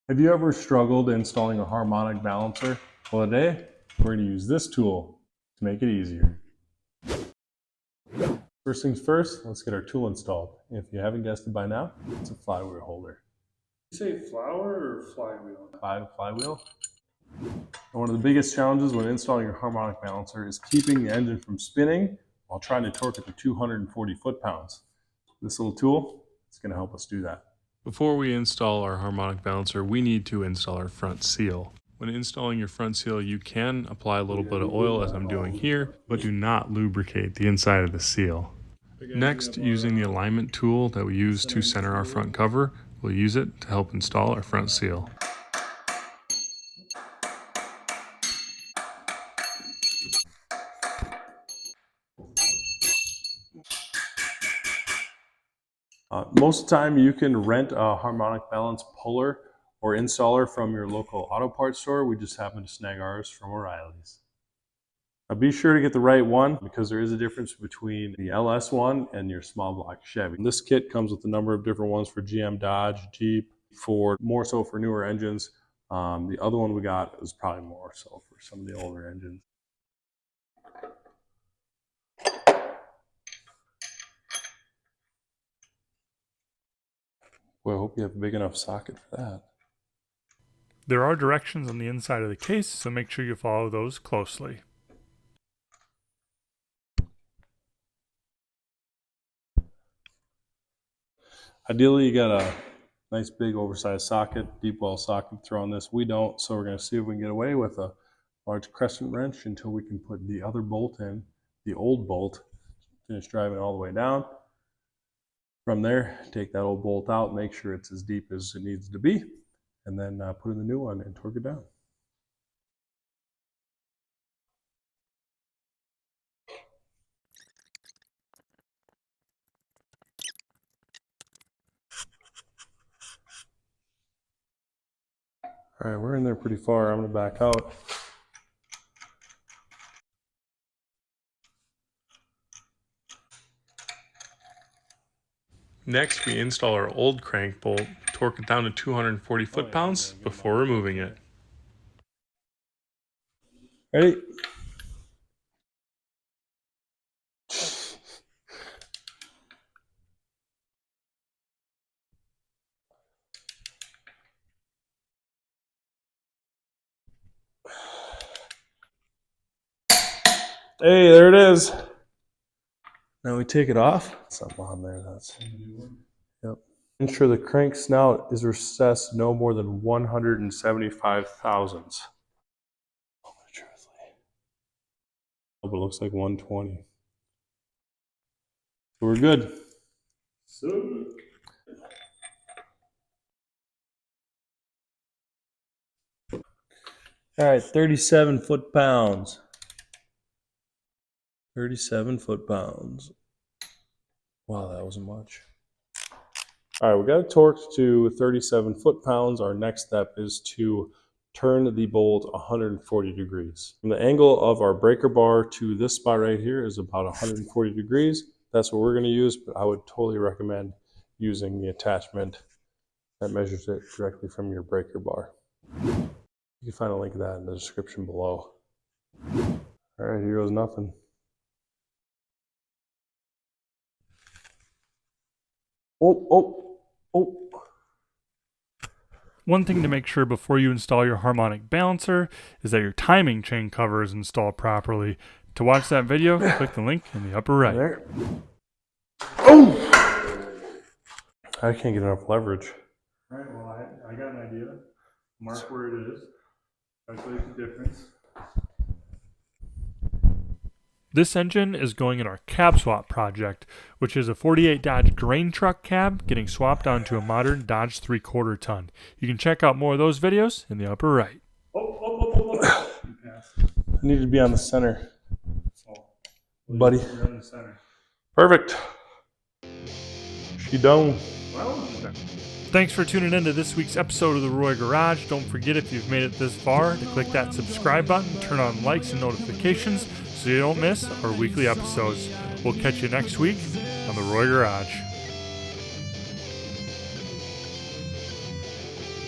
Have you ever struggled installing a harmonic balancer? Well, today we're going to use this tool to make it easier. First things first, let's get our tool installed. If you haven't guessed it by now, it's a flywheel holder. You say flower or flywheel? Flywheel. And one of the biggest challenges when installing your harmonic balancer is keeping the engine from spinning while trying to torque it to 240 foot-pounds. This little tool is going to help us do that. Before we install our harmonic balancer, we need to install our front seal. When installing your front seal, you can apply a little bit of oil, as I'm doing here, but do not lubricate the inside of the seal. Next, using the alignment tool that we use to center our front cover, we'll use it to help install our front seal. Most of the time you can rent a harmonic balance puller or installer from your local auto parts store. We just happen to snag ours from O'Reilly's. Now be sure to get the right one because there is a difference between the LS one and your small block Chevy. This kit comes with a number of different ones for GM, Dodge, Jeep, Ford, more so for newer engines. The other one we got is probably more so for some of the older engines. Boy, I hope you have a big enough socket for that. There are directions on the inside of the case, so make sure you follow those closely. Ideally, you got a nice big oversized socket, deep well socket to throw on this. We don't, so we're going to see if we can get away with a large crescent wrench until we can put the other bolt in, the old bolt, finish driving all the way down. From there, take that old bolt out, make sure it's as deep as it needs to be, and then put in the new one and torque it down. All right, we're in there pretty far. I'm going to back out. Next, we install our old crank bolt, torque it down to 240 foot-pounds before removing it. Ready? Hey, there it is. Now we take it off. Something on there. Yep. Ensure the crank snout is recessed no more than 175 thousandths. But it looks like 120. So we're good. All right, 37 foot-pounds. 37 foot-pounds. Wow, that wasn't much. All right, we got it torqued to 37 foot-pounds. Our next step is to turn the bolt 140 degrees. From the angle of our breaker bar to this spot right here is about 140 degrees. That's what we're going to use, but I would totally recommend using the attachment that measures it directly from your breaker bar. You can find a link to that in the description below. All right, here goes nothing. Oh. One thing to make sure before you install your harmonic balancer is that your timing chain cover is installed properly. To watch that video, click the link in the upper right. There. Oh! I can't get enough leverage. All right, well, I got an idea. Mark where it is. Calculate the difference. This engine is going in our cab swap project, which is a 48 Dodge grain truck cab getting swapped onto a modern Dodge 3/4 ton. You can check out more of those videos in the upper right. I need to be on the center, buddy. You're on the center. Perfect. She done. Thanks for tuning in to this week's episode of The Roy Garage. Don't forget, if you've made it this far, to click that subscribe button, turn on likes and notifications so you don't miss our weekly episodes. We'll catch you next week on The Roy Garage.